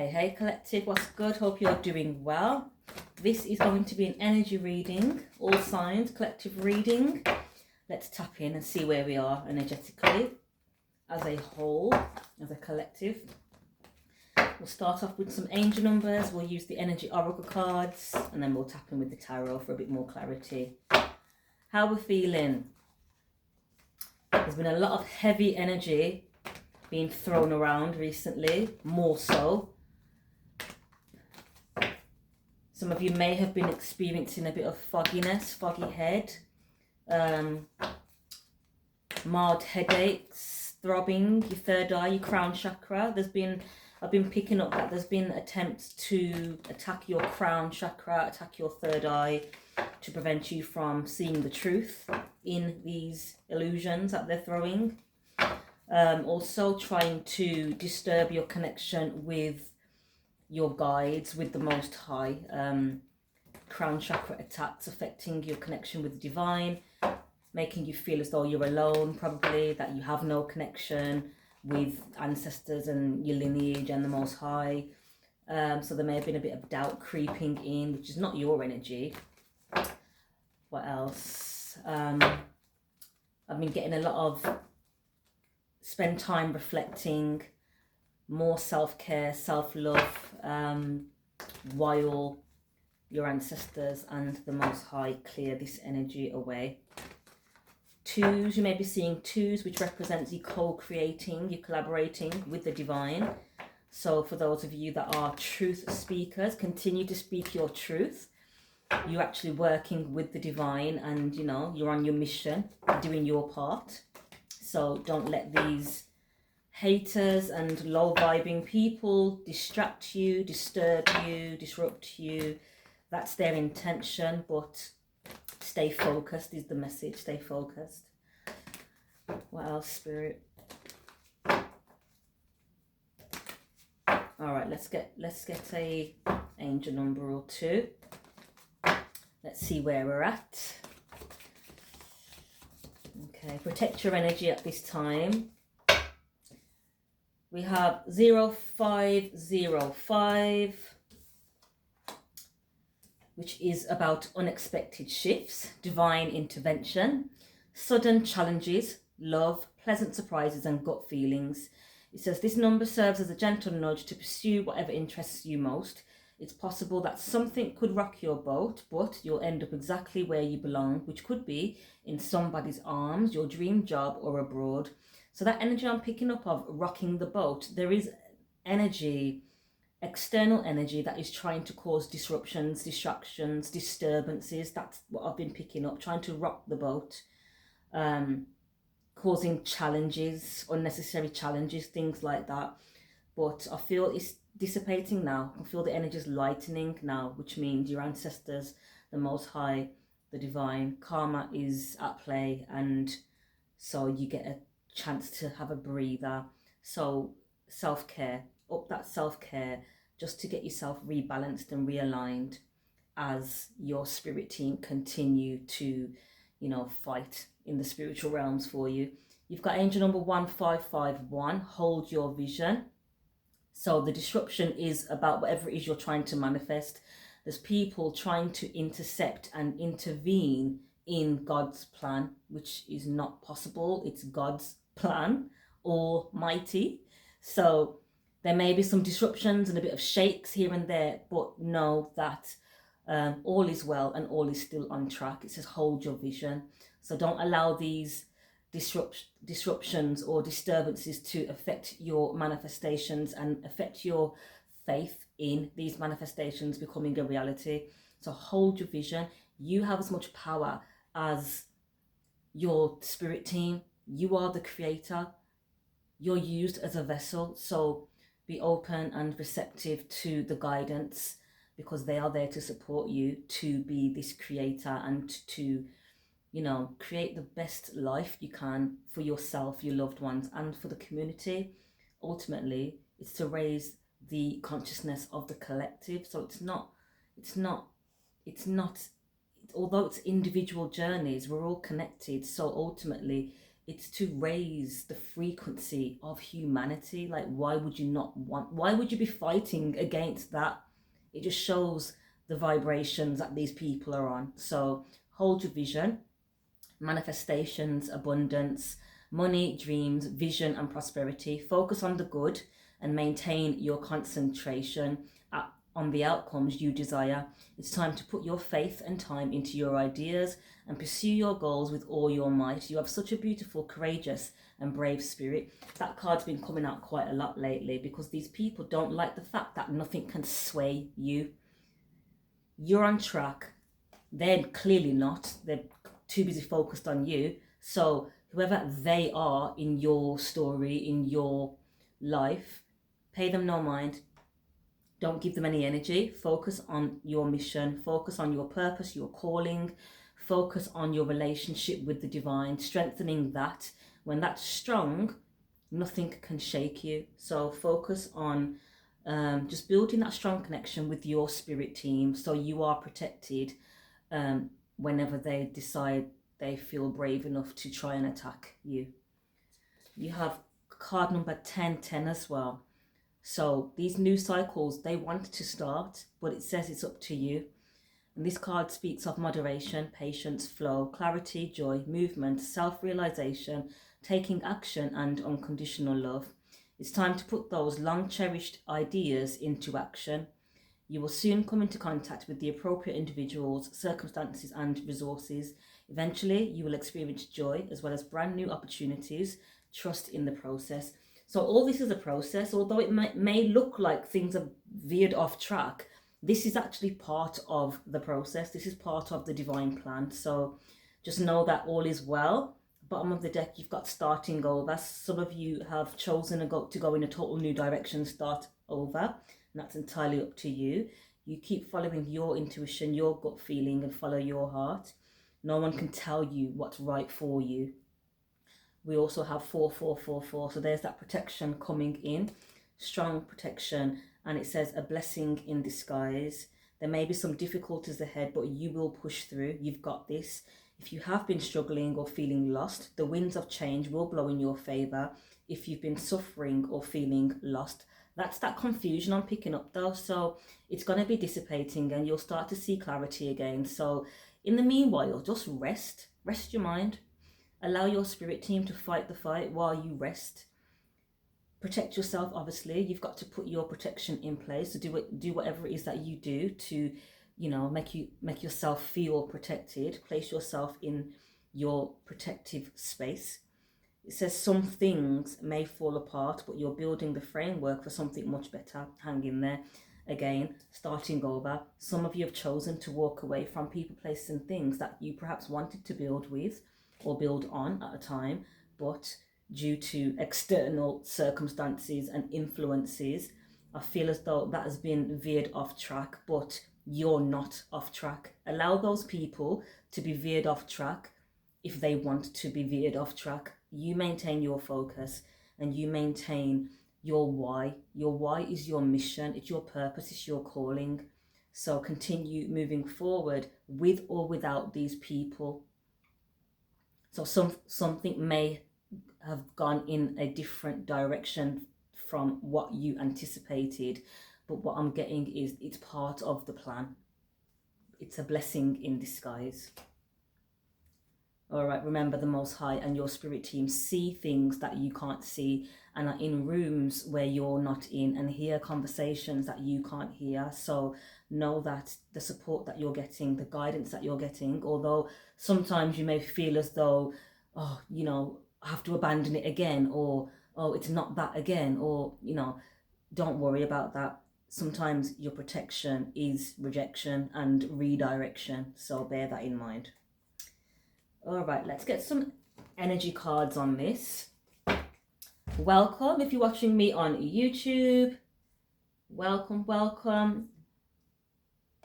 Hey collective, what's good? Hope you're doing well. This is going to be an energy reading, all signs, collective reading. Let's tap in and see where we are energetically as a whole, as a collective. We'll start off with some angel numbers. We'll use the energy oracle cards and then we'll tap in with the tarot for a bit more clarity. How we're feeling? There's been a lot of heavy energy being thrown around recently, more so. Some of you may have been experiencing a bit of fogginess, foggy head, mild headaches, throbbing, your third eye, your crown chakra. I've been picking up that there's been attempts to attack your crown chakra, attack your third eye, to prevent you from seeing the truth in these illusions that they're throwing. Also trying to disturb your connection with your guides, with the Most High. Crown chakra attacks affecting your connection with the divine, making you feel as though you're alone, probably, that you have no connection with ancestors and your lineage and the Most High. So there may have been a bit of doubt creeping in, which is not your energy. What else? I've been getting a lot of spend time reflecting, more self-care, self-love, while your ancestors and the Most High clear this energy away. Twos, you may be seeing twos, which represents you co-creating, you collaborating with the divine. So for those of you that are truth speakers, continue to speak your truth. You're actually working with the divine and, you know, you're on your mission, doing your part. So don't let these haters and low vibing people distract you, disturb you, disrupt you. That's their intention, but stay focused is the message. Stay focused. What else, Spirit? All right, let's get a angel number or two. Let's see where we're at. Okay, protect your energy at this time. We have 0505, which is about unexpected shifts, divine intervention, sudden challenges, love, pleasant surprises and gut feelings. It says this number serves as a gentle nudge to pursue whatever interests you most. It's possible that something could rock your boat, but you'll end up exactly where you belong, which could be in somebody's arms, your dream job, or abroad. So that energy I'm picking up of rocking the boat, there is energy, external energy that is trying to cause disruptions, distractions, disturbances. That's what I've been picking up, trying to rock the boat, causing challenges, unnecessary challenges, things like that. But I feel it's dissipating now. I feel the energy is lightening now, which means your ancestors, the Most High, the divine, karma is at play, and so you get a chance to have a breather. So self-care, up that self-care, just to get yourself rebalanced and realigned as your spirit team continue to, you know, fight in the spiritual realms for you. You've got angel number 1551, hold your vision. So the disruption is about whatever it is you're trying to manifest. There's people trying to intercept and intervene in God's plan, which is not possible. It's God's plan, almighty. So there may be some disruptions and a bit of shakes here and there, but know that all is well and all is still on track. It says hold your vision. So don't allow these disruptions or disturbances to affect your manifestations and affect your faith in these manifestations becoming a reality. So hold your vision. You have as much power as your spirit team. You are the creator. You're used as a vessel. So be open and receptive to the guidance, because they are there to support you to be this creator and to, you know, create the best life you can for yourself, your loved ones, and for the community. Ultimately, it's to raise the consciousness of the collective. So it's not, although it's individual journeys, we're all connected. So ultimately, It's to raise the frequency of humanity. Like, why would you not want, why would you be fighting against that? It just shows the vibrations that these people are on. So hold your vision, manifestations, abundance, money, dreams, vision, and prosperity. Focus on the good and maintain your concentration on the outcomes you desire. It's time to put your faith and time into your ideas and pursue your goals with all your might. You have such a beautiful, courageous, and brave spirit. That card's been coming out quite a lot lately because these people don't like the fact that nothing can sway you. You're on track. They're clearly not. They're too busy focused on you. So whoever they are in your story, in your life, pay them no mind. Don't give them any energy. Focus on your mission. Focus on your purpose, your calling. Focus on your relationship with the divine, strengthening that. When that's strong, nothing can shake you. So focus on just building that strong connection with your spirit team so you are protected whenever they decide they feel brave enough to try and attack you. You have card number 1010 as well. So these new cycles, they want to start, but it says it's up to you. And this card speaks of moderation, patience, flow, clarity, joy, movement, self-realization, taking action, and unconditional love. It's time to put those long-cherished ideas into action. You will soon come into contact with the appropriate individuals, circumstances, and resources. Eventually, you will experience joy as well as brand new opportunities. Trust in the process. So all this is a process, although it may look like things have veered off track. This is actually part of the process. This is part of the divine plan. So just know that all is well. Bottom of the deck, you've got starting over. Some of you have chosen to go in a total new direction, start over. And that's entirely up to you. You keep following your intuition, your gut feeling, and follow your heart. No one can tell you what's right for you. We also have 4444, so there's that protection coming in, strong protection, and it says a blessing in disguise. There may be some difficulties ahead, but you will push through. You've got this. If you have been struggling or feeling lost, the winds of change will blow in your favor. If you've been suffering or feeling lost, that's that confusion I'm picking up though. So it's going to be dissipating and you'll start to see clarity again. So in the meanwhile, just rest your mind. Allow your spirit team to fight the fight while you rest. Protect yourself, obviously. You've got to put your protection in place to do whatever it is that you do to, make yourself feel protected. Place yourself in your protective space. It says some things may fall apart, but you're building the framework for something much better. Hang in there. Again, starting over. Some of you have chosen to walk away from people, places, and things that you perhaps wanted to build with or build on at a time, but due to external circumstances and influences, I feel as though that has been veered off track, but you're not off track. Allow those people to be veered off track if they want to be veered off track. You maintain your focus and you maintain your why. Your why is your mission, it's your purpose, it's your calling. So continue moving forward with or without these people. So something may have gone in a different direction from what you anticipated, but what I'm getting is it's part of the plan. It's a blessing in disguise. All right, remember the Most High and your spirit team see things that you can't see and are in rooms where you're not in and hear conversations that you can't hear. So know that the support that you're getting, the guidance that you're getting, although sometimes you may feel as though, I have to abandon it again, or, it's not that again, or, don't worry about that. Sometimes your protection is rejection and redirection. So bear that in mind. All right, let's get some energy cards on this. Welcome if you're watching me on YouTube. Welcome.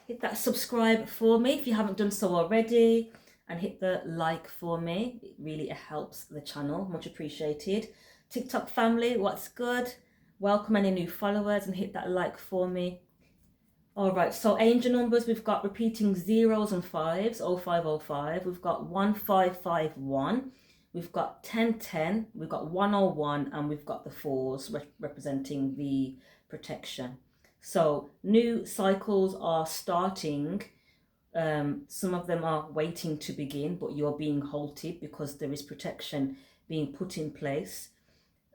Hit that subscribe for me if you haven't done so already, and hit the like for me. It really helps the channel, much appreciated. TikTok family, what's good? Welcome any new followers and hit that like for me. All right, so angel numbers, we've got repeating zeros and fives, 0505. We've got 1551. We've got 1010, we've got 101, and we've got the fours representing the protection. So new cycles are starting. Some of them are waiting to begin, but you're being halted because there is protection being put in place.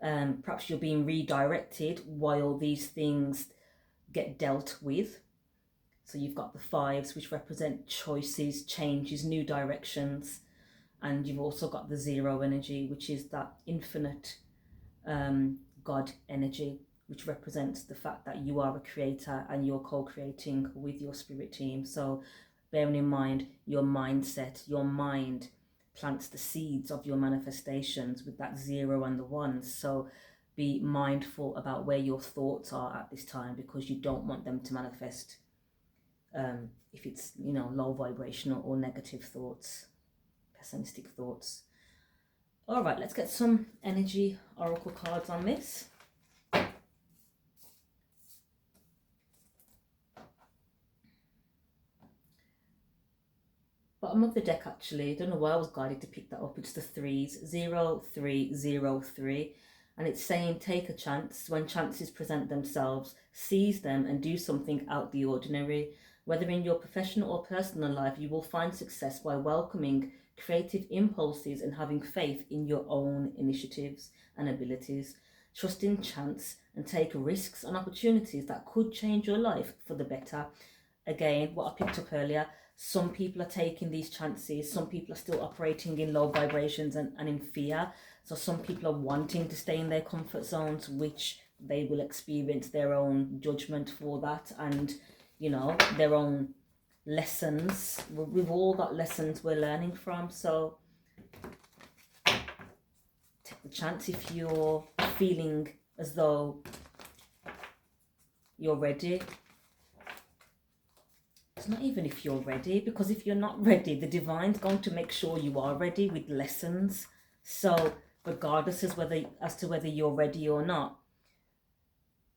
Perhaps you're being redirected while these things get dealt with. So you've got the fives, which represent choices, changes, new directions. And you've also got the zero energy, which is that infinite God energy, which represents the fact that you are a creator and you're co-creating with your spirit team. So bearing in mind your mindset, your mind plants the seeds of your manifestations with that zero and the ones. So be mindful about where your thoughts are at this time, because you don't want them to manifest if it's, you know, low vibrational or negative thoughts, pessimistic thoughts. All right, let's get some energy oracle cards on this. Bottom of the deck, actually, I don't know why I was guided to pick that up. It's the threes, 0303, and it's saying take a chance. When chances present themselves, seize them and do something out the ordinary. Whether in your professional or personal life, you will find success by welcoming creative impulses and having faith in your own initiatives and abilities. Trust in chance and take risks and opportunities that could change your life for the better. Again, what I picked up earlier, some people are taking these chances. Some people are still operating in low vibrations and in fear. So some people are wanting to stay in their comfort zones, which they will experience their own judgment for that, and, you know, their own lessons. We've all got lessons we're learning from. So take the chance if you're feeling as though you're ready. It's not even if you're ready, because if you're not ready, the divine's going to make sure you are ready with lessons. So regardless as to whether you're ready or not,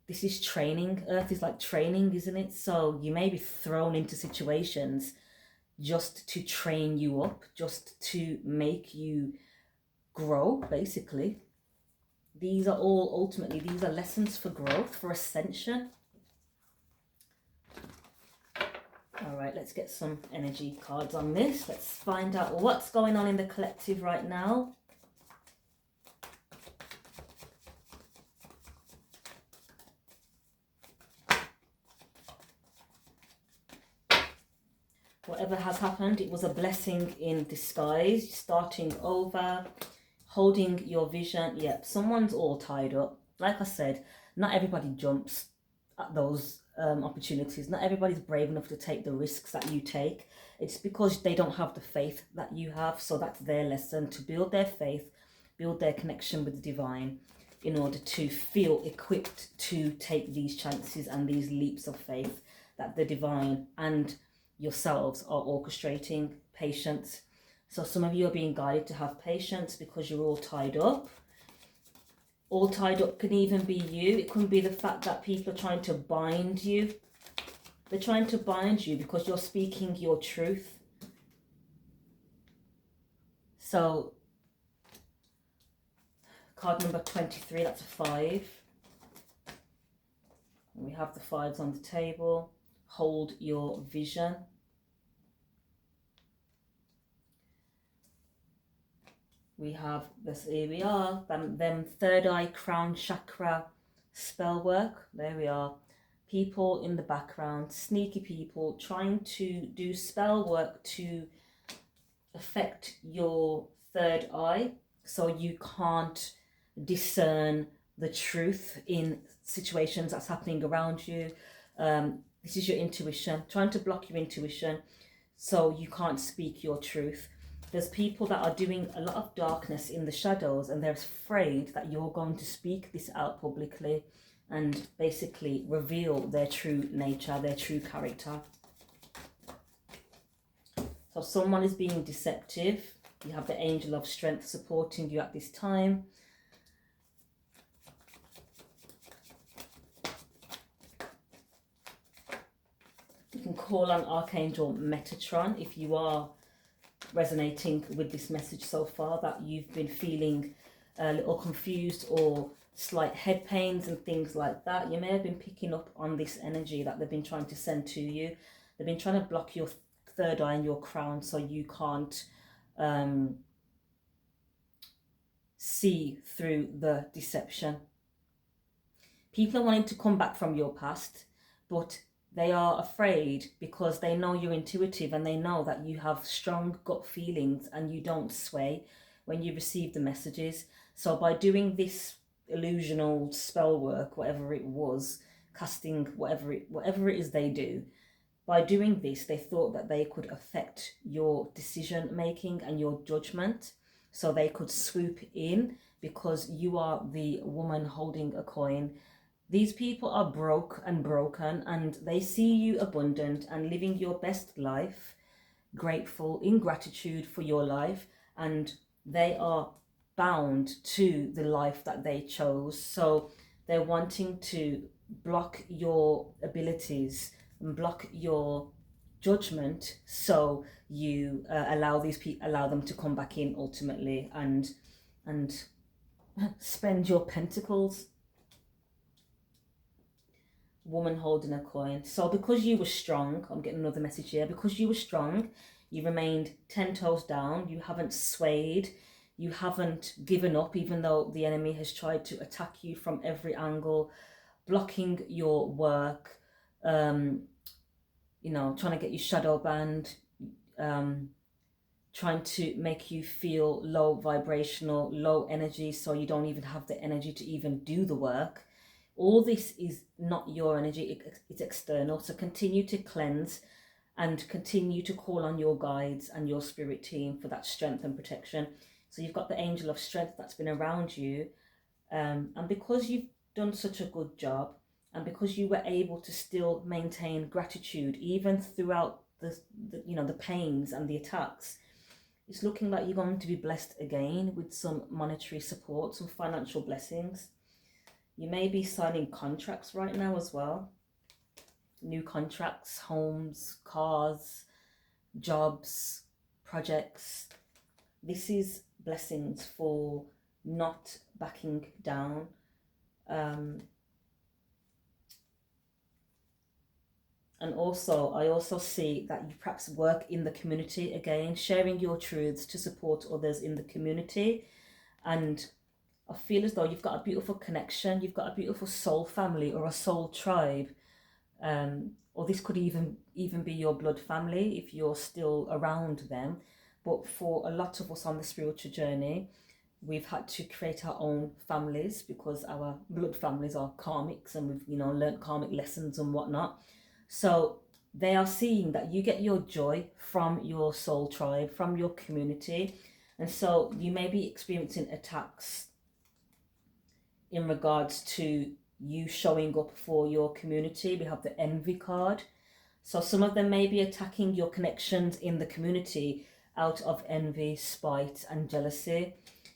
this is training. Earth is like training, isn't it? So you may be thrown into situations just to train you up, just to make you grow, basically. These are all, ultimately, these are lessons for growth, for ascension. All right, let's get some energy cards on this. Let's find out what's going on in the collective right now. Whatever has happened, it was a blessing in disguise. Starting over, holding your vision. Yep, someone's all tied up. Like I said, not everybody jumps at those opportunities. Not everybody's brave enough to take the risks that you take. It's because they don't have the faith that you have. So that's their lesson, to build their faith, build their connection with the divine, in order to feel equipped to take these chances and these leaps of faith that the divine and yourselves are orchestrating. Patience. So some of you are being guided to have patience because you're all tied up. All tied up can even be you. It can be the fact that people are trying to bind you. They're trying to bind you because you're speaking your truth. So card number 23, that's a 5. And we have the 5s on the table. Hold your vision. We have this, here we are, them third eye crown chakra spell work. There we are. People in the background, sneaky people trying to do spell work to affect your third eye, so you can't discern the truth in situations that's happening around you. This is your intuition, trying to block your intuition so you can't speak your truth. There's people that are doing a lot of darkness in the shadows, and they're afraid that you're going to speak this out publicly and basically reveal their true nature, their true character. So someone is being deceptive. You have the angel of strength supporting you at this time. You can call on Archangel Metatron if you are resonating with this message so far, that you've been feeling a little confused or slight head pains and things like that. You may have been picking up on this energy that they've been trying to send to you. They've been trying to block your third eye and your crown so you can't see through the deception. People are wanting to come back from your past, but they are afraid because they know you're intuitive and they know that you have strong gut feelings and you don't sway when you receive the messages. So by doing this illusional spell work, whatever it was, casting whatever it is they do, by doing this, they thought that they could affect your decision making and your judgment. So they could swoop in because you are the woman holding a coin. These people are broke and broken, and they see you abundant and living your best life, grateful, in gratitude for your life, and they are bound to the life that they chose. So they're wanting to block your abilities and block your judgment, so you allow them to come back in ultimately and spend your pentacles. Woman holding a coin. So because you were strong, I'm getting another message here, because you were strong, you remained 10 toes down, you haven't swayed, you haven't given up, even though the enemy has tried to attack you from every angle, blocking your work, trying to get you shadow banned, trying to make you feel low vibrational, low energy, so you don't even have the energy to even do the work. All this is not your energy, it's external. So continue to cleanse and continue to call on your guides and your spirit team for that strength and protection. So you've got the angel of strength that's been around you. And because you've done such a good job, and because you were able to still maintain gratitude even throughout the pains and the attacks, it's looking like you're going to be blessed again with some monetary support, some financial blessings. You may be signing contracts right now as well. New contracts, homes, cars, jobs, projects. This is blessings for not backing down. And also, I also see that you perhaps work in the community again, sharing your truths to support others in the community. And I feel as though you've got a beautiful connection, you've got a beautiful soul family or a soul tribe, or this could even be your blood family if you're still around them. But for a lot of us on the spiritual journey, we've had to create our own families because our blood families are karmics, and we've learned karmic lessons and whatnot. So they are seeing that you get your joy from your soul tribe, from your community, and so you may be experiencing attacks in regards to you showing up for your community. We have the envy card. So some of them may be attacking your connections in the community out of envy, spite, and jealousy,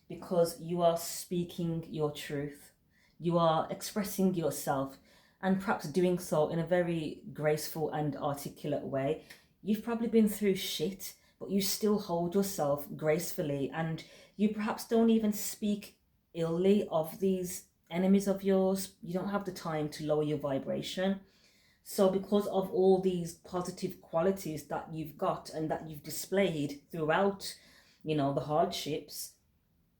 because you are speaking your truth. You are expressing yourself, and perhaps doing so in a very graceful and articulate way. You've probably been through shit, but you still hold yourself gracefully, and you perhaps don't even speak illy of these enemies of yours. You don't have the time to lower your vibration. So because of all these positive qualities that you've got and that you've displayed throughout, the hardships,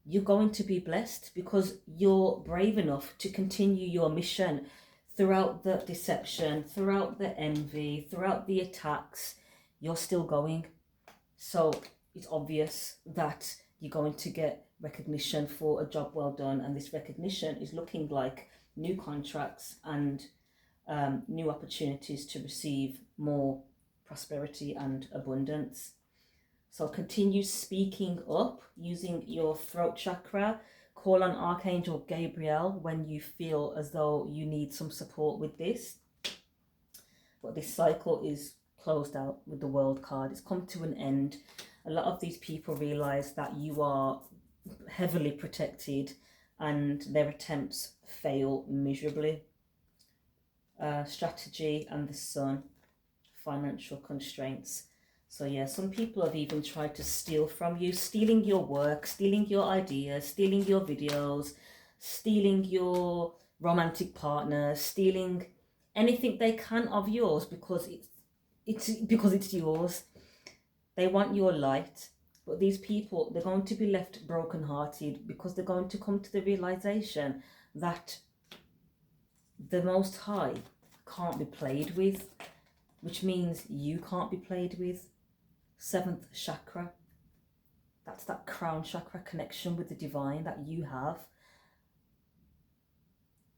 you're going to be blessed because you're brave enough to continue your mission throughout the deception, throughout the envy, throughout the attacks. You're still going. So it's obvious that you're going to get recognition for a job well done, and this recognition is looking like new contracts and new opportunities to receive more prosperity and abundance. So continue speaking up using your throat chakra. Call on Archangel Gabriel when you feel as though you need some support with this. But this cycle is closed out with the World card. It's come to an end. A lot of these people realize that you are heavily protected and their attempts fail miserably. Strategy and the Sun, financial constraints. So yeah, some people have even tried to steal from you, stealing your work, stealing your ideas, stealing your videos, stealing your romantic partner, stealing anything they can of yours because it's yours. They want your light. But these people, they're going to be left brokenhearted because they're going to come to the realization that the Most High can't be played with, which means you can't be played with. Seventh chakra, that's that crown chakra connection with the divine that you have.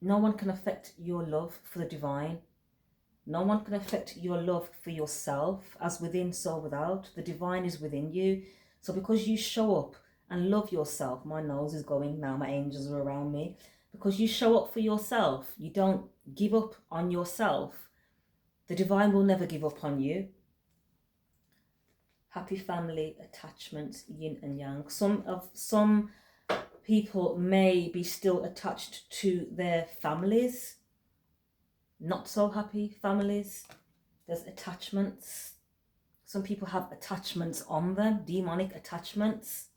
No one can affect your love for the divine. No one can affect your love for yourself. As within, so without. The divine is within you. So because you show up and love yourself, my nose is going now, my angels are around me. Because you show up for yourself, you don't give up on yourself, the divine will never give up on you. Happy family attachments, yin and yang. Some people may be still attached to their families. Not so happy families. There's attachments. Some people have attachments on them, demonic attachments.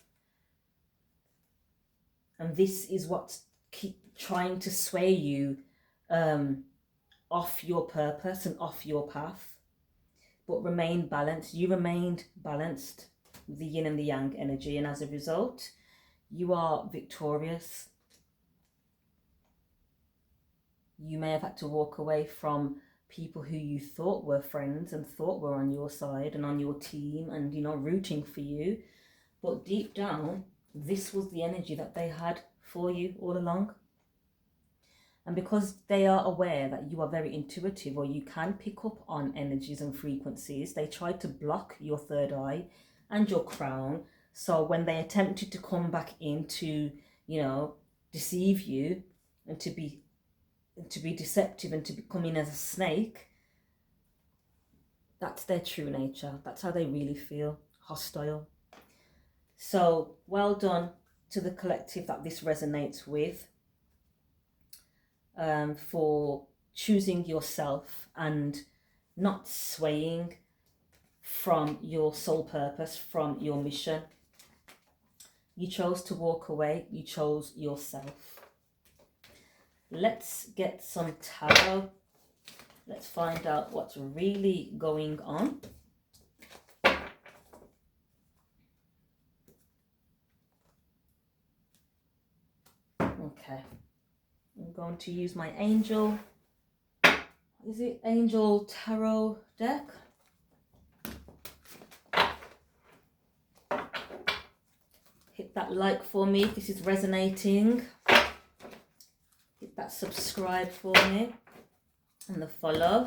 And this is what's keep trying to sway you off your purpose and off your path. But remain balanced. You remained balanced with the yin and the yang energy, and as a result, you are victorious. You may have had to walk away from people who you thought were friends and thought were on your side and on your team and, rooting for you. But deep down, this was the energy that they had for you all along. And because they are aware that you are very intuitive, or you can pick up on energies and frequencies, they tried to block your third eye and your crown. So when they attempted to come back in to, deceive you and to be deceptive and to come in as a snake, that's their true nature. That's how they really feel, hostile. So well done to the collective that this resonates with. For choosing yourself and not swaying from your soul purpose, from your mission. You chose to walk away. You chose yourself. Let's get some tarot. Let's find out what's really going on. Okay. I'm going to use my angel. Is it Angel Tarot deck? Hit that like for me if this is resonating. Hit that subscribe for me and the follow.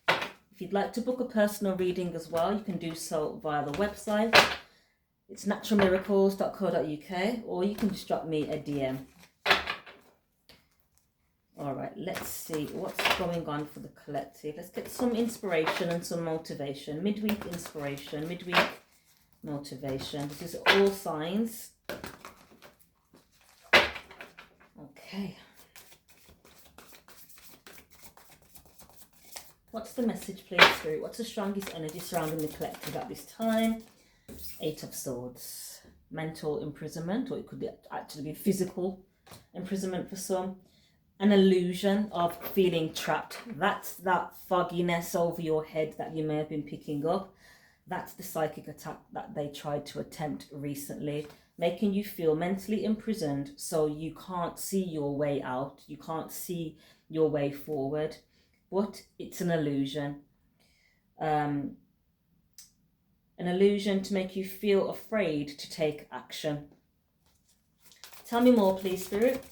If you'd like to book a personal reading as well, you can do so via the website. It's naturalmiracles.co.uk, or you can just drop me a DM. All right, let's see what's going on for the collective. Let's get some inspiration and some motivation. Midweek inspiration, midweek motivation. This is all signs. Okay. What's the message, please, Spirit? What's the strongest energy surrounding the collective at this time? Eight of Swords. Mental imprisonment, or it could actually be physical imprisonment for some. An illusion of feeling trapped. That's that fogginess over your head that you may have been picking up. That's the psychic attack that they tried to attempt recently, making you feel mentally imprisoned so you can't see your way out. You can't see your way forward. But it's an illusion. An illusion to make you feel afraid to take action. Tell me more, please, Spirit.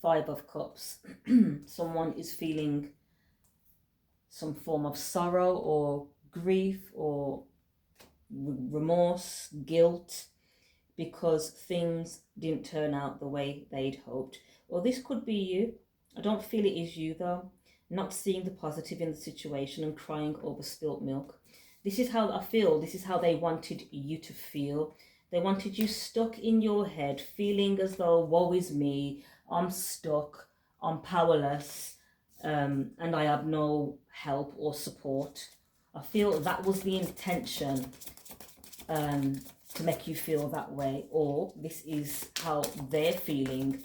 Five of Cups. Someone is feeling some form of sorrow or grief or remorse, guilt, because things didn't turn out the way they'd hoped. Or this could be you. I don't feel it is you though. Not seeing the positive in the situation and crying over spilt milk. This is how I feel. This is how they wanted you to feel. They wanted you stuck in your head, feeling as though, woe is me, I'm stuck, I'm powerless, and I have no help or support. I feel that was the intention, to make you feel that way, or this is how they're feeling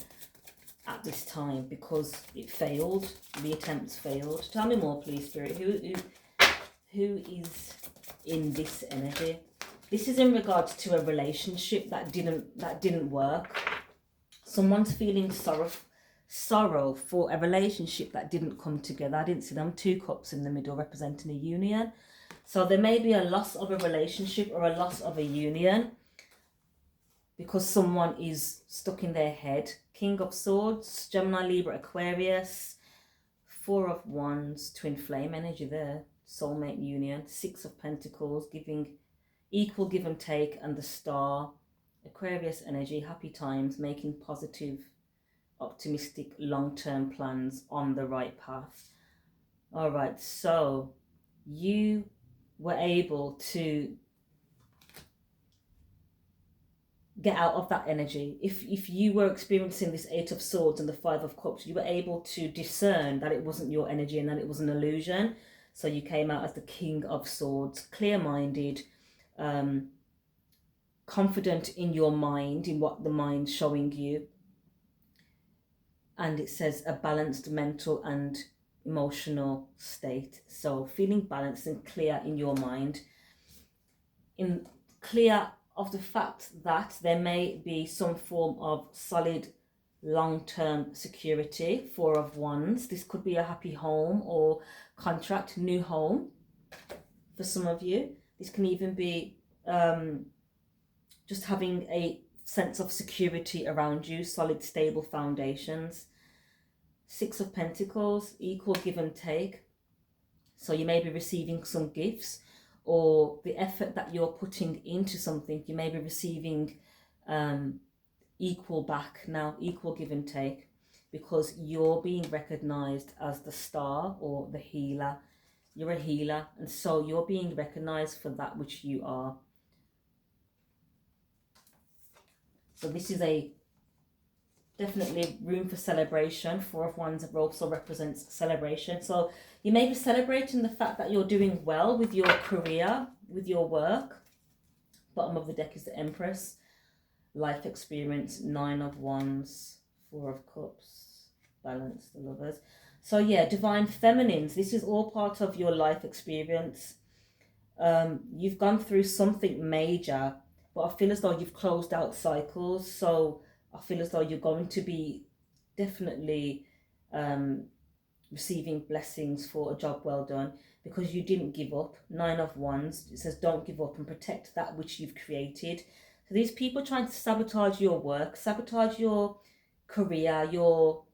at this time because it failed. The attempts failed. Tell me more, please, Spirit. Who is in this energy? This is in regards to a relationship that didn't work. Someone's feeling sorrow for a relationship that didn't come together. I didn't see them. 2 cups in the middle representing a union. So there may be a loss of a relationship or a loss of a union because someone is stuck in their head. King of Swords, Gemini, Libra, Aquarius, 4 of Wands, twin flame energy there, soulmate union, 6 of Pentacles, giving equal give and take, and the Star, Aquarius energy, happy times, making positive, optimistic, long-term plans, on the right path. All right, so you were able to get out of that energy. If you were experiencing this 8 of Swords and the 5 of Cups, you were able to discern that it wasn't your energy and that it was an illusion. So you came out as the King of Swords, clear-minded, confident in your mind, in what the mind's showing you. And it says a balanced mental and emotional state. So feeling balanced and clear in your mind, in clear of the fact that there may be some form of solid long-term security. 4 of Wands. This could be a happy home or contract, new home for some of you. This can even be just having a sense of security around you, solid, stable foundations. 6 of Pentacles, equal give and take. So you may be receiving some gifts, or the effort that you're putting into something, you may be receiving equal back now, equal give and take, because you're being recognized as the star or the healer. You're a healer, and so you're being recognized for that which you are. So this is a definitely room for celebration. 4 of Wands also represents celebration. So you may be celebrating the fact that you're doing well with your career, with your work. Bottom of the deck is the Empress. Life experience, 9 of Wands, 4 of Cups, balance, the Lovers. So yeah, divine feminines, this is all part of your life experience. You've gone through something major, but I feel as though you've closed out cycles. So I feel as though you're going to be definitely receiving blessings for a job well done, because you didn't give up. 9 of Wands, it says don't give up and protect that which you've created. So these people trying to sabotage your work, sabotage your career, your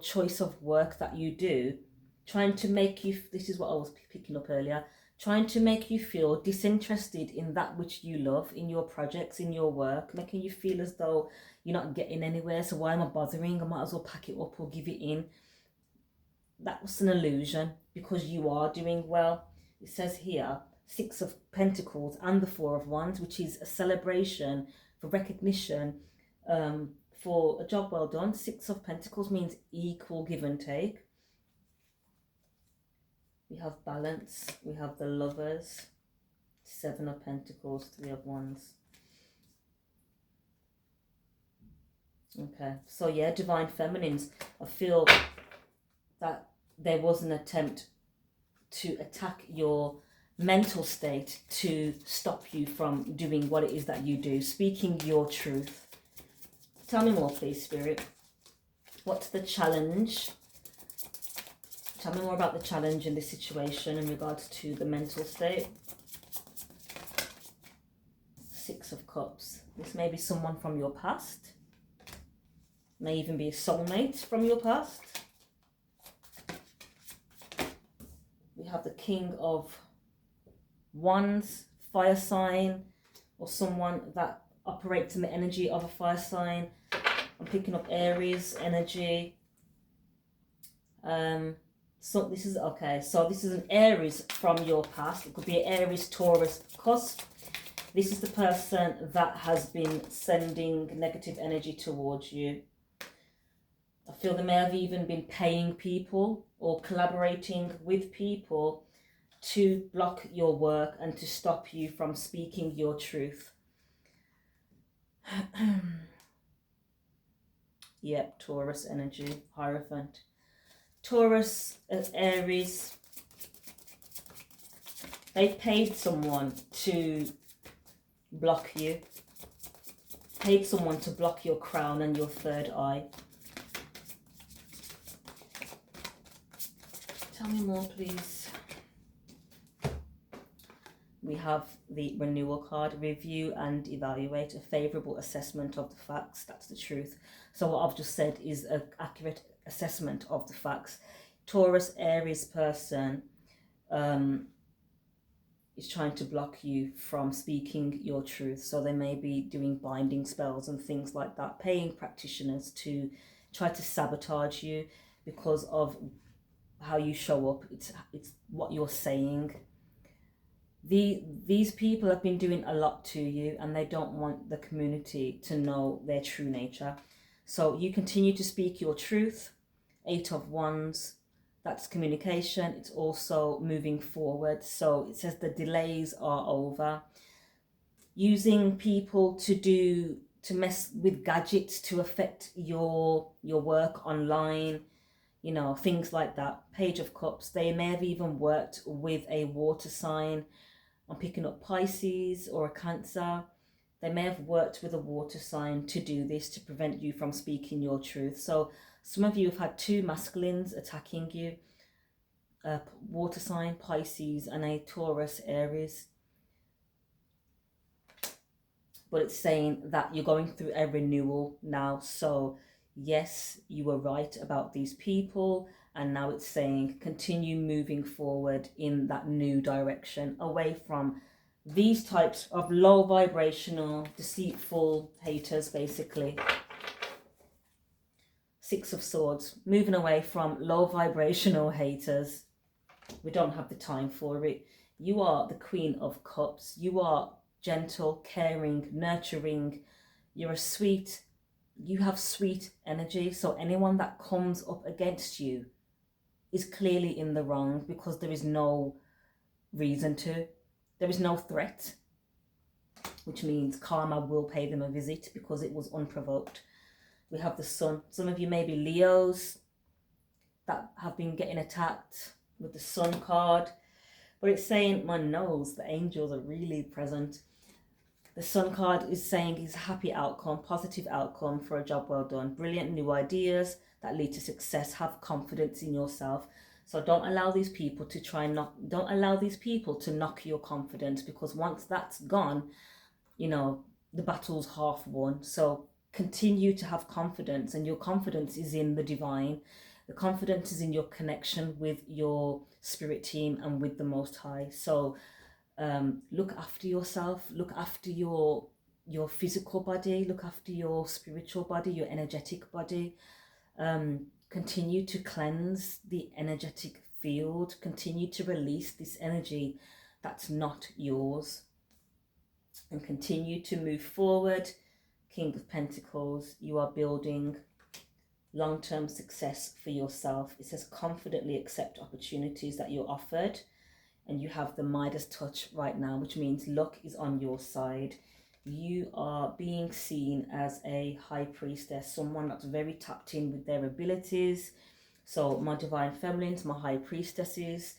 choice of work that you do, trying to make you, this is what I was picking up earlier, trying to make you feel disinterested in that which you love, in your projects, in your work, making you feel as though you're not getting anywhere. So why am I bothering? I might as well pack it up or give it in. That was an illusion, because you are doing well. It says here, 6 of Pentacles and the 4 of Wands, which is a celebration for recognition, for a job well done. 6 of Pentacles means equal give and take. We have balance, we have the Lovers, 7 of Pentacles, 3 of Wands. Okay, so yeah, divine feminines. I feel that there was an attempt to attack your mental state to stop you from doing what it is that you do, speaking your truth. Tell me more, please, Spirit. What's the challenge? Tell me more about the challenge in this situation in regards to the mental state. 6 of Cups. This may be someone from your past. May even be a soulmate from your past. We have the King of Wands, fire sign, or someone that operates in the energy of a fire sign. I'm picking up Aries energy. So this is okay. So this is an Aries from your past. It could be an Aries, Taurus cusp. This is the person that has been sending negative energy towards you. I feel they may have even been paying people or collaborating with people to block your work and to stop you from speaking your truth. Yep, Taurus energy, Hierophant. Taurus, Aries, they've paid someone to block you. Paid someone to block your crown and your third eye. Tell me more, please. We have the renewal card. Review and evaluate. A favourable assessment of the facts. That's the truth. So what I've just said is an accurate assessment of the facts. Taurus, Aries person is trying to block you from speaking your truth. So they may be doing binding spells and things like that, paying practitioners to try to sabotage you because of how you show up. It's what you're saying. These people have been doing a lot to you, and they don't want the community to know their true nature. So you continue to speak your truth. 8 of Wands, that's communication. It's also moving forward. So it says the delays are over. Using people to mess with gadgets to affect your work online, you know, things like that. Page of Cups, they may have even worked with a water sign. I'm picking up Pisces or a Cancer. They may have worked with a water sign to do this, to prevent you from speaking your truth. So some of you have had 2 masculines attacking you. Water sign, Pisces, and a Taurus, Aries. But it's saying that you're going through a renewal now. So yes, you were right about these people. And now it's saying continue moving forward in that new direction, away from these types of low vibrational, deceitful haters, basically. 6 of Swords, moving away from low vibrational haters. We don't have the time for it. You are the Queen of Cups. You are gentle, caring, nurturing. You're a sweet, you have sweet energy. So anyone that comes up against you is clearly in the wrong, because there is no reason to. There is no threat, which means karma will pay them a visit because it was unprovoked. We have the Sun. Some of you may be Leos that have been getting attacked with the Sun card. But it's saying, my nose, the angels are really present. The Sun card is saying is happy outcome, positive outcome for a job well done. Brilliant new ideas that lead to success. Have confidence in yourself. So don't allow these people to don't allow these people to knock your confidence, because once that's gone, you know, the battle's half won. So continue to have confidence, and your confidence is in the divine. The confidence is in your connection with your spirit team and with the Most High. So look after yourself, look after your physical body, look after your spiritual body, your energetic body. Continue to cleanse the energetic field, continue to release this energy that's not yours, and continue to move forward. King of Pentacles, you are building long-term success for yourself. It says confidently accept opportunities that you're offered, and you have the Midas touch right now, which means luck is on your side. You are being seen as a high priestess, someone that's very tapped in with their abilities. So my divine feminines, my high priestesses,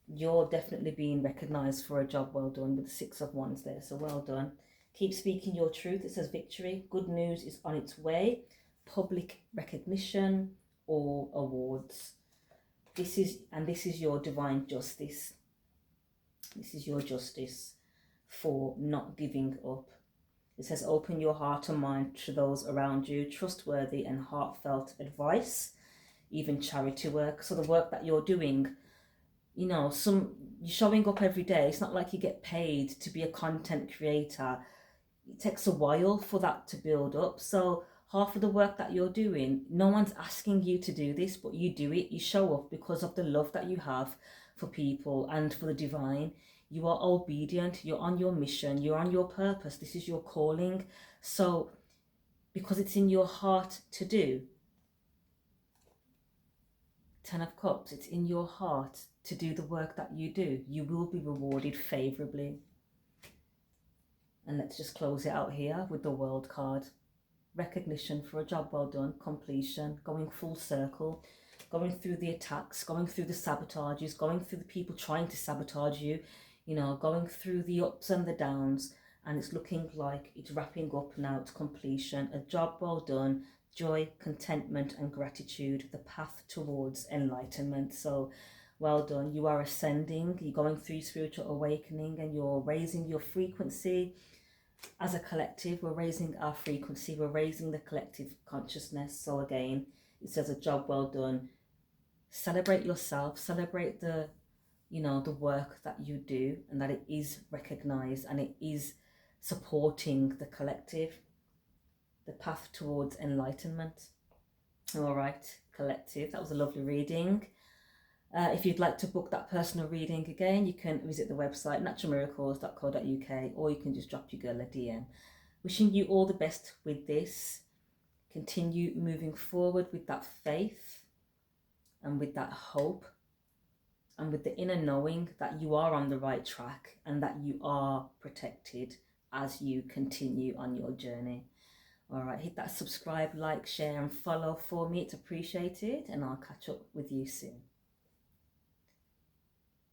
you're definitely being recognized for a job well done with the 6 of Wands there. So well done. Keep speaking your truth. It says victory. Good news is on its way. Public recognition or awards. This is your divine justice. This is your justice for not giving up. It says open your heart and mind to those around you. Trustworthy and heartfelt advice, even charity work. So the work that you're doing, you know, you're showing up every day. It's not like you get paid to be a content creator. It takes a while for that to build up. So half of the work that you're doing, no one's asking you to do this, but you do it. You show up because of the love that you have for people and for the divine. You are obedient. You're on your mission. You're on your purpose. This is your calling. So because it's in your heart to do. 10 of Cups, it's in your heart to do the work that you do. You will be rewarded favorably. And let's just close it out here with the World card. Recognition for a job well done, completion, going full circle, going through the attacks, going through the sabotages, going through the people trying to sabotage you, you know, going through the ups and the downs. And it's looking like it's wrapping up now to completion. A job well done, joy, contentment and gratitude, the path towards enlightenment. So well done. You are ascending, you're going through spiritual awakening, and you're raising your frequency. As a collective, we're raising our frequency, we're raising the collective consciousness. So again, it says a job well done. Celebrate yourself, celebrate the, you know, the work that you do, and that it is recognized and it is supporting the collective, the path towards enlightenment. All right, collective, that was a lovely reading. If you'd like to book that personal reading again, you can visit the website naturalmiracles.co.uk, or you can just drop your girl a DM. Wishing you all the best with this. Continue moving forward with that faith and with that hope and with the inner knowing that you are on the right track and that you are protected as you continue on your journey. All right, hit that subscribe, like, share and follow for me. It's appreciated, and I'll catch up with you soon.